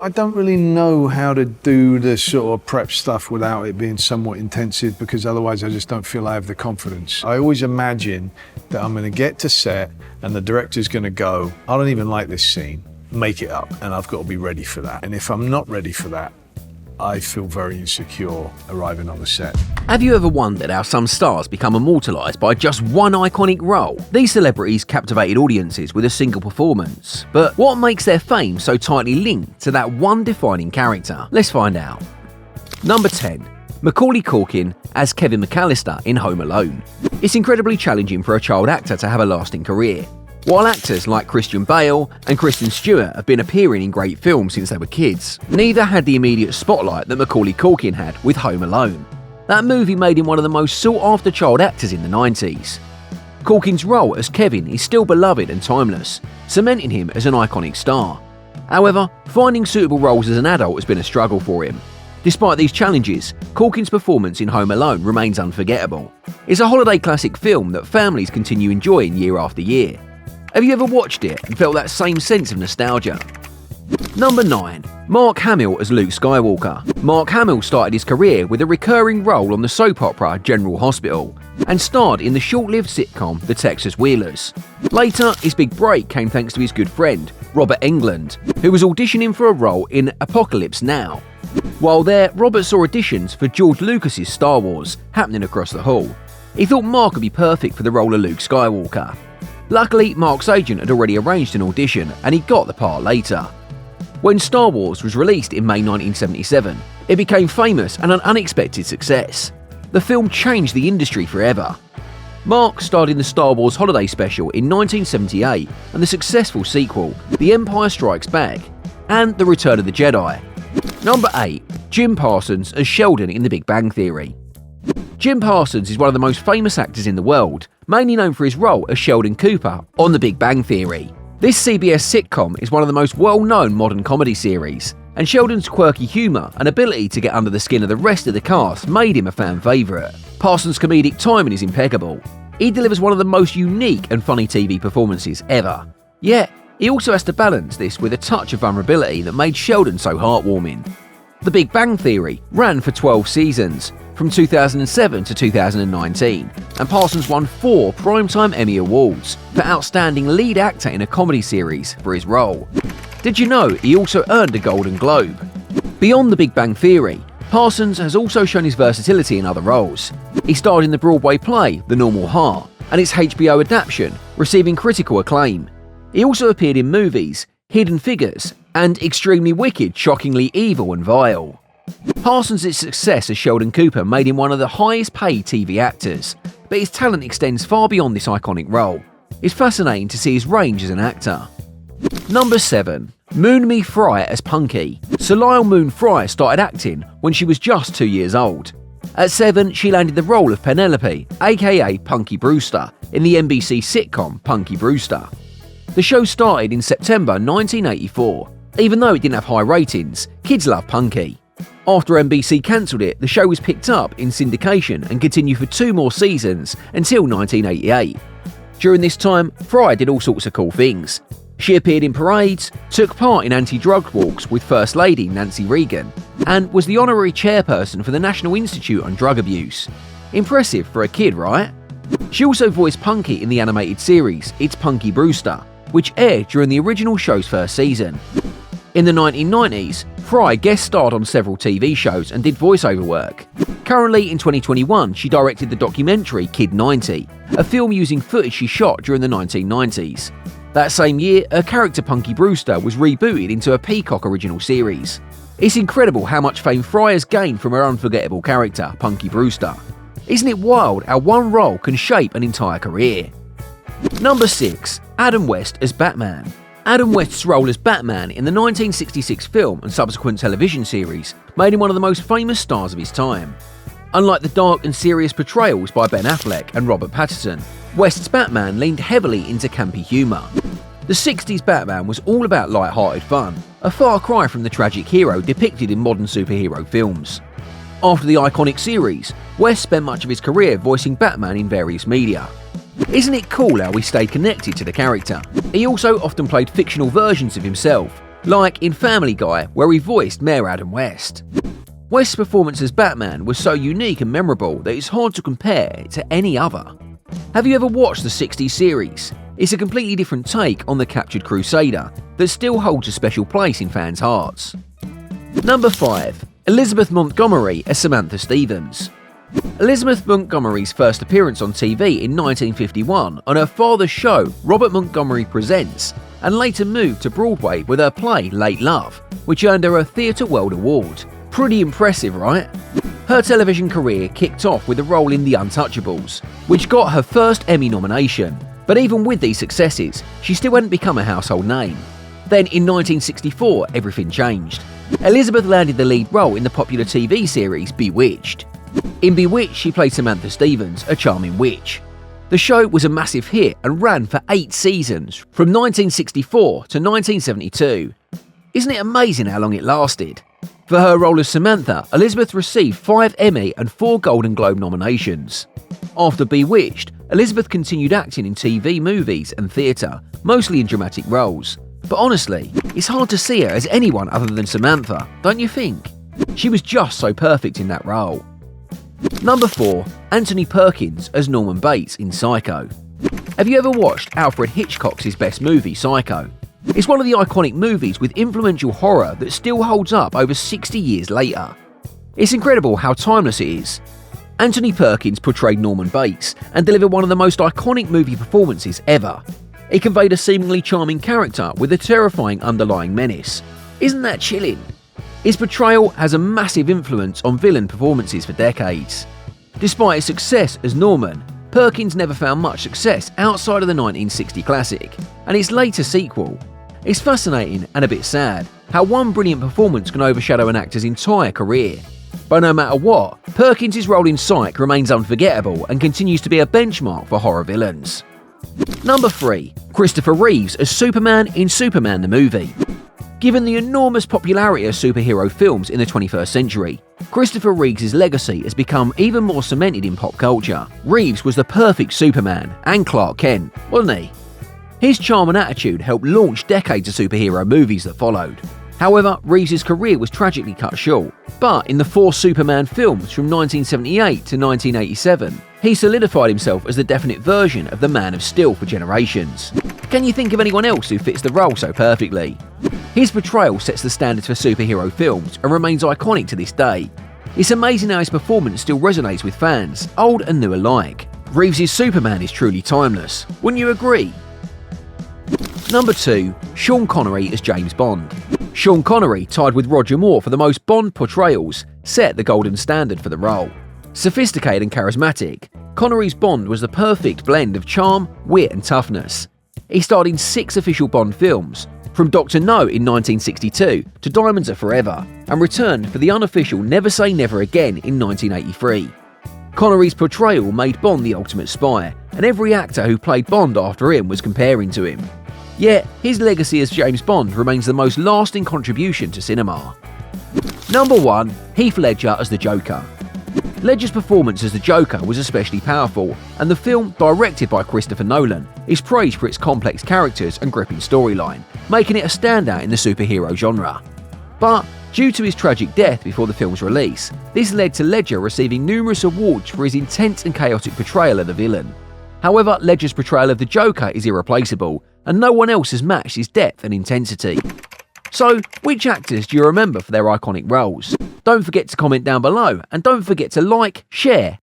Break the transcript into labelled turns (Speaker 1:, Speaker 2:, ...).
Speaker 1: I don't really know how to do the sort of prep stuff without it being somewhat intensive, because otherwise I just don't feel I have the confidence. I always imagine that I'm going to get to set and the director's going to go, I don't even like this scene, make it up, and I've got to be ready for that. And if I'm not ready for that, I feel very insecure arriving on the set.
Speaker 2: Have you ever wondered how some stars become immortalised by just one iconic role? These celebrities captivated audiences with a single performance. But what makes their fame so tightly linked to that one defining character? Let's find out. Number 10. Macaulay Culkin as Kevin McAllister in Home Alone. It's incredibly challenging for a child actor to have a lasting career. While actors like Christian Bale and Kristen Stewart have been appearing in great films since they were kids, neither had the immediate spotlight that Macaulay Culkin had with Home Alone. That movie made him one of the most sought-after child actors in the 90s. Culkin's role as Kevin is still beloved and timeless, cementing him as an iconic star. However, finding suitable roles as an adult has been a struggle for him. Despite these challenges, Culkin's performance in Home Alone remains unforgettable. It's a holiday classic film that families continue enjoying year after year. Have you ever watched it and felt that same sense of nostalgia? Number 9. Mark Hamill as Luke Skywalker. Mark Hamill started his career with a recurring role on the soap opera General Hospital and starred in the short-lived sitcom The Texas Wheelers. Later, his big break came thanks to his good friend, Robert Englund, who was auditioning for a role in Apocalypse Now. While there, Robert saw auditions for George Lucas's Star Wars happening across the hall. He thought Mark would be perfect for the role of Luke Skywalker. Luckily, Mark's agent had already arranged an audition and he got the part later. When Star Wars was released in May 1977, it became famous and an unexpected success. The film changed the industry forever. Mark starred in the Star Wars Holiday Special in 1978 and the successful sequel, The Empire Strikes Back, and The Return of the Jedi. Number 8. Jim Parsons as Sheldon in The Big Bang Theory. Jim Parsons is one of the most famous actors in the world, mainly known for his role as Sheldon Cooper on The Big Bang Theory. This CBS sitcom is one of the most well-known modern comedy series, and Sheldon's quirky humour and ability to get under the skin of the rest of the cast made him a fan favourite. Parsons' comedic timing is impeccable. He delivers one of the most unique and funny TV performances ever. Yet, he also has to balance this with a touch of vulnerability that made Sheldon so heartwarming. The Big Bang Theory ran for 12 seasons, from 2007 to 2019, and Parsons won 4 Primetime Emmy Awards for Outstanding Lead Actor in a Comedy Series for his role. Did you know he also earned a Golden Globe? Beyond The Big Bang Theory, Parsons has also shown his versatility in other roles. He starred in the Broadway play The Normal Heart and its HBO adaptation, receiving critical acclaim. He also appeared in movies Hidden Figures and Extremely Wicked, Shockingly Evil and Vile. Parsons' success as Sheldon Cooper made him one of the highest paid TV actors, but his talent extends far beyond this iconic role. It's fascinating to see his range as an actor. Number 7. Moon-Mi Fry as Punky. Soleil Moon Fry started acting when she was just 2 years old. At 7, she landed the role of Penelope, aka Punky Brewster, in the NBC sitcom Punky Brewster. The show started in September 1984. Even though it didn't have high ratings, kids loved Punky. After NBC cancelled it, the show was picked up in syndication and continued for 2 more seasons until 1988. During this time, Fry did all sorts of cool things. She appeared in parades, took part in anti-drug walks with First Lady Nancy Reagan, and was the honorary chairperson for the National Institute on Drug Abuse. Impressive for a kid, right? She also voiced Punky in the animated series It's Punky Brewster, which aired during the original show's first season. In the 1990s, Fry guest starred on several TV shows and did voiceover work. Currently, in 2021, she directed the documentary Kid 90, a film using footage she shot during the 1990s. That same year, her character Punky Brewster was rebooted into a Peacock original series. It's incredible how much fame Fry has gained from her unforgettable character, Punky Brewster. Isn't it wild how one role can shape an entire career? Number 6. Adam West as Batman. Adam West's role as Batman in the 1966 film and subsequent television series made him one of the most famous stars of his time. Unlike the dark and serious portrayals by Ben Affleck and Robert Pattinson, West's Batman leaned heavily into campy humour. The 60s Batman was all about light-hearted fun, a far cry from the tragic hero depicted in modern superhero films. After the iconic series, West spent much of his career voicing Batman in various media. Isn't it cool how he stayed connected to the character? He also often played fictional versions of himself, like in Family Guy, where he voiced Mayor Adam West. West's performance as Batman was so unique and memorable that it's hard to compare it to any other. Have you ever watched the 60s series? It's a completely different take on the captured Crusader that still holds a special place in fans' hearts. Number 5. Elizabeth Montgomery as Samantha Stevens. Elizabeth Montgomery's first appearance on TV in 1951 on her father's show Robert Montgomery Presents, and later moved to Broadway with her play Late Love, which earned her a Theatre World Award. Pretty impressive, right? Her television career kicked off with a role in The Untouchables, which got her first Emmy nomination. But even with these successes, she still hadn't become a household name. Then in 1964, everything changed. Elizabeth landed the lead role in the popular TV series Bewitched. In Bewitched, she played Samantha Stevens, a charming witch. The show was a massive hit and ran for 8 seasons, from 1964 to 1972. Isn't it amazing how long it lasted? For her role as Samantha, Elizabeth received 5 Emmy and 4 Golden Globe nominations. After Bewitched, Elizabeth continued acting in TV, movies and theatre, mostly in dramatic roles. But honestly, it's hard to see her as anyone other than Samantha, don't you think? She was just so perfect in that role. Number 4. Anthony Perkins as Norman Bates in Psycho. Have you ever watched Alfred Hitchcock's best movie, Psycho? It's one of the iconic movies with influential horror that still holds up over 60 years later. It's incredible how timeless it is. Anthony Perkins portrayed Norman Bates and delivered one of the most iconic movie performances ever. He conveyed a seemingly charming character with a terrifying underlying menace. Isn't that chilling? His portrayal has a massive influence on villain performances for decades. Despite his success as Norman, Perkins never found much success outside of the 1960 classic and its later sequel. It's fascinating and a bit sad how one brilliant performance can overshadow an actor's entire career. But no matter what, Perkins' role in Psych remains unforgettable and continues to be a benchmark for horror villains. Number 3. Christopher Reeves as Superman in Superman the Movie. Given the enormous popularity of superhero films in the 21st century, Christopher Reeves' legacy has become even more cemented in pop culture. Reeves was the perfect Superman and Clark Kent, wasn't he? His charm and attitude helped launch decades of superhero movies that followed. However, Reeves' career was tragically cut short, but in the 4 Superman films from 1978 to 1987, he solidified himself as the definite version of the Man of Steel for generations. Can you think of anyone else who fits the role so perfectly? His portrayal sets the standards for superhero films and remains iconic to this day. It's amazing how his performance still resonates with fans, old and new alike. Reeves' Superman is truly timeless, wouldn't you agree? Number 2. Sean Connery as James Bond. Sean Connery, tied with Roger Moore for the most Bond portrayals, set the golden standard for the role. Sophisticated and charismatic, Connery's Bond was the perfect blend of charm, wit and toughness. He starred in 6 official Bond films, from Dr. No in 1962 to Diamonds Are Forever, and returned for the unofficial Never Say Never Again in 1983. Connery's portrayal made Bond the ultimate spy, and every actor who played Bond after him was comparing to him. Yet, his legacy as James Bond remains the most lasting contribution to cinema. Number 1. Heath Ledger as the Joker. Ledger's performance as the Joker was especially powerful, and the film, directed by Christopher Nolan, is praised for its complex characters and gripping storyline, making it a standout in the superhero genre. But, due to his tragic death before the film's release, this led to Ledger receiving numerous awards for his intense and chaotic portrayal of the villain. However, Ledger's portrayal of the Joker is irreplaceable, and no one else has matched his depth and intensity. So, which actors do you remember for their iconic roles? Don't forget to comment down below, and don't forget to like, share,